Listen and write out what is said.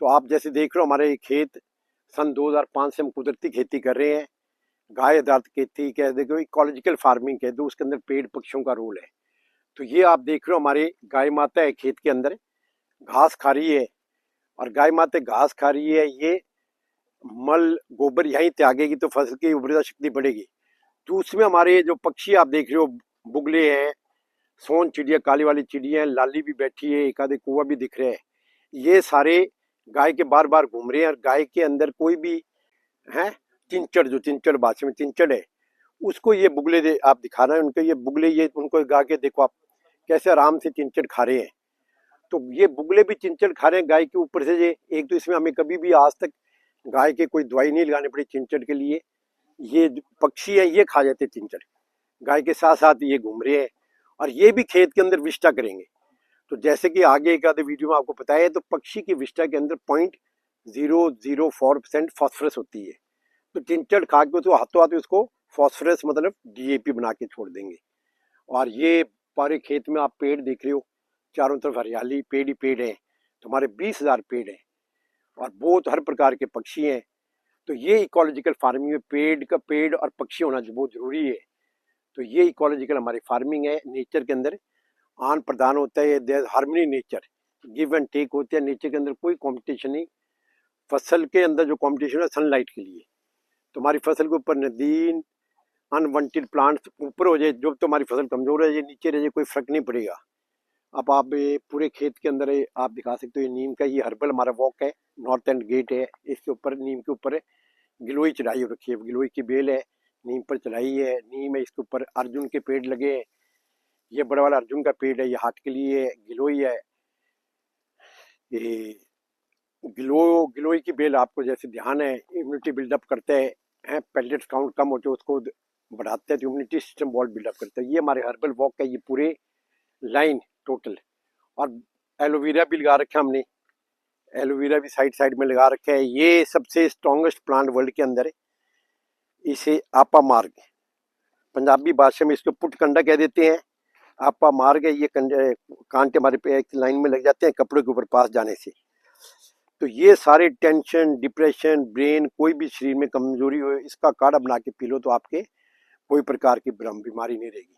तो आप जैसे देख रहे हो हमारे खेत सन 2005 से हम कुदरती खेती कर रहे हैं, गाय आधारित खेती कह दे, कोई इकोलॉजिकल फार्मिंग कह दो, उसके अंदर पेड़ पक्षियों का रोल है। तो ये आप देख रहे हो हमारे गाय माता है खेत के अंदर, घास खा रही है, और गाय माता घास खा रही है, ये मल गोबर यहीं त्यागेगी तो फसल की उर्वरता शक्ति बढ़ेगी। तो उसमें हमारे जो पक्षी आप देख रहे हो, बुगले हैं, सोन चिड़िया, काली वाली चिड़िया है, लाली भी बैठी है, एक आधे कौवा भी दिख रहे हैं, ये सारे गाय के बार बार घूम रहे हैं। और गाय के अंदर कोई भी है चिंचड़, जो चिंचड़ भाषा में चिंचड़ है, उसको ये बुगले दे आप दिखा रहे हैं, उनके ये बुगले, ये उनको गा के देखो आप कैसे आराम से चिंचड़ खा रहे हैं। तो ये बुगले भी चिंचड़ खा रहे हैं गाय के ऊपर से। ये एक तो इसमें हमें कभी भी आज तक गाय के कोई दवाई नहीं लगानी पड़ी चिंचड़ के लिए। ये पक्षी है ये खा जाते चिंचड़, गाय के साथ साथ ये घूम रहे हैं, और ये भी खेत के अंदर विष्टा करेंगे। तो जैसे कि आगे एक आधे वीडियो में आपको बताया है, तो पक्षी की विष्टा के अंदर 0.004% फॉस्फोरस होती है। तो चिंचड़ खा के तो हाथों हाथ उसको फॉस्फोरस मतलब डीएपी बना के छोड़ देंगे। और ये पूरे खेत में आप पेड़ देख रहे हो, चारों तरफ हरियाली, पेड़ ही पेड़ है। तो हमारे 20,000 पेड़ हैं और बहुत हर प्रकार के पक्षी हैं। तो ये इकोलॉजिकल फार्मिंग में पेड़ और पक्षी होना जो बहुत जरूरी है। तो ये इकोलॉजिकल हमारी फार्मिंग है। नेचर के अंदर आन प्रदान होता है, harmony nature, give and take होते हैं। नेचर के अंदर कोई कंपटीशन नहीं। फसल के अंदर जो कंपटीशन है सनलाइट के लिए। तो हमारी फसल के ऊपर नदीन अनवांटेड प्लांट्स ऊपर हो जाए, जो तुम्हारी फसल कमजोर है, ये नीचे रह जाए, कोई फर्क नहीं पड़ेगा। अब आप पूरे खेत के अंदर आप दिखा सकते हो, ये नीम का ये हर्बल हमारा वॉक है, नॉर्थ एंड गेट है, इसके ऊपर नीम के ऊपर गिलोई चढ़ाई हो रखी है, गिलोई की बेल है, नीम पर चढ़ाई है, नीम है, इसके ऊपर अर्जुन के पेड़ लगे हैं, ये बड़ा वाला अर्जुन का पेड़ है, ये हार्ट के लिए है, गिलोई है। ये गिलोई की बेल आपको जैसे ध्यान है, इम्यूनिटी बिल्डअप करते हैं, पेलेट्स काउंट कम होते हैं उसको बढ़ाते हैं, तो इम्यूनिटी सिस्टम बहुत बिल्डअप करता है। ये हमारे हर्बल वॉक का ये पूरे लाइन टोटल। और एलोवेरा भी लगा रखा है हमने, एलोवेरा भी साइड साइड में लगा रखा है। ये सबसे स्ट्रॉन्गेस्ट प्लांट वर्ल्ड के अंदर है, इसे आपा मार्ग, पंजाबी भाषा में इसको पुटकंडा कह देते हैं। आपा मार्ग है, ये कांटे हमारे पे एक लाइन में लग जाते हैं कपड़े के ऊपर पास जाने से। तो ये सारे टेंशन, डिप्रेशन, ब्रेन, कोई भी शरीर में कमजोरी हो, इसका काढ़ा बना के पी लो तो आपके कोई प्रकार की बीमारी नहीं रहेगी।